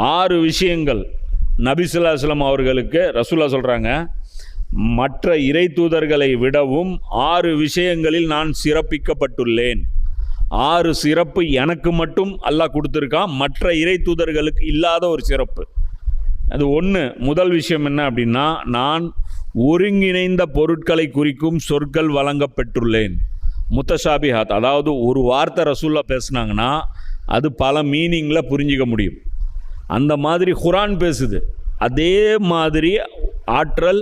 6 விஷயங்கள் நபி ஸல்லல்லாஹு அலைஹி வஸல்லம் அவர்களுக்கு ரசூலுல்லாஹ் சொல்கிறாங்க, மற்ற இறை தூதர்களை விடவும் 6 விஷயங்களில் நான் சிறப்பிக்கப்பட்டுள்ளேன். 6 சிறப்பு எனக்கு மட்டும் அல்லாஹ் கொடுத்துருக்கான், மற்ற இறை தூதர்களுக்கு இல்லாத ஒரு சிறப்பு. அது முதல் விஷயம் என்ன அப்படின்னா, நான் ஒருங்கிணைந்த பொருட்களை குறிக்கும் சொற்கள் வழங்கப்பெற்றுள்ளேன். முத்தஷாபிஹாத், அதாவது ஒரு வார்த்தை ரசூல்லா பேசுனாங்கன்னா அது பல மீனிங்கில் புரிஞ்சிக்க முடியும். அந்த மாதிரி குர்ஆன் பேசுது. அதே மாதிரி ஆற்றல்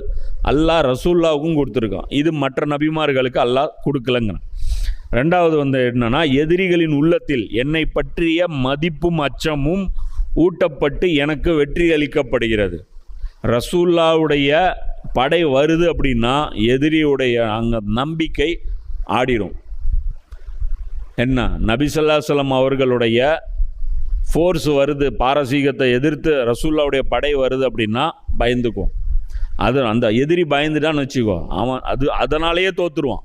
அல்லாஹ் ரசூல்லாவுக்கும் கொடுத்துருக்கான். இது மற்ற நபிமார்களுக்கு அல்லாஹ் கொடுக்கலங்கிறான். ரெண்டாவது என்னன்னா, எதிரிகளின் உள்ளத்தில் என்னை பற்றிய மதிப்பும் அச்சமும் ஊட்டப்பட்டு எனக்கு வெற்றி அளிக்கப்படுகிறது. ரசூல்லாவுடைய படை வருது அப்படின்னா எதிரியுடைய அங்கே நம்பிக்கை ஆடிடும். என்ன, நபி ஸல்லல்லாஹு அலைஹி வஸல்லம் அவர்களுடைய ஃபோர்ஸ் வருது, பாரசீகத்தை எதிர்த்து ரசூல்லாவுடைய படை வருது அப்படின்னா பயந்துக்கும். அது அந்த எதிரி பயந்துட்டான்னு வச்சுக்கோ, அவன் அதனாலேயே தோற்றுருவான்.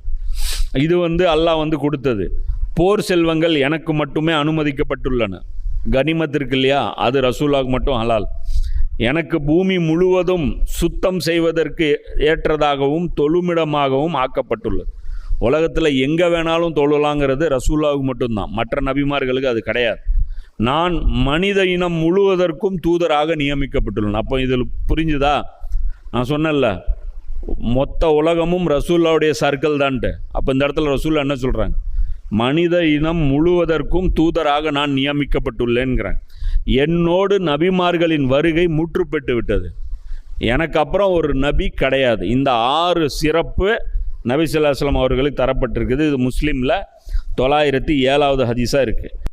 இது அல்லாஹ் கொடுத்தது. போர் செல்வங்கள் எனக்கு மட்டுமே அனுமதிக்கப்பட்டுள்ளன. கனிமத் இருக்கு இல்லையா, அது ரசூலுல்லாஹ்க்கு மட்டும் ஹலால். எனக்கு பூமி முழுவதும் சுத்தம் செய்வதற்கு ஏற்றதாகவும் தொழுமிடமாகவும் ஆக்கப்பட்டுள்ளது. உலகத்தில் எங்கே வேணாலும் தொழலாங்கிறது ரசூலுல்லாஹ்க்கு மட்டும்தான், மற்ற நபிமார்களுக்கு அது கிடையாது. நான் மனித இனம் முழுவதற்கும் தூதராக நியமிக்கப்பட்டுள்ளேன். அப்போ இதில் புரிஞ்சுதா? நான் சொன்னேன்ல, மொத்த உலகமும் ரசூலுல்லாஹ்வுடைய சர்க்கிள் தான்ட்டு. அப்போ இந்த இடத்துல ரசூலுல்லாஹ் என்ன சொல்கிறாங்க? மனித இனம் முழுவதற்கும் தூதராக நான் நியமிக்கப்பட்டுள்ளேன்கிறேன். என்னோடு நபிமார்களின் வருகை முற்றுப்பெற்று விட்டது. எனக்கு அப்புறம் ஒரு நபி கிடையாது. இந்த 6 சிறப்பு நபி ஸல்லல்லாஹு அலைஹி வஸல்லம் அவர்களுக்கு தரப்பட்டிருக்குது. இது முஸ்லீமில் 907வது ஹதீஸாக இருக்குது.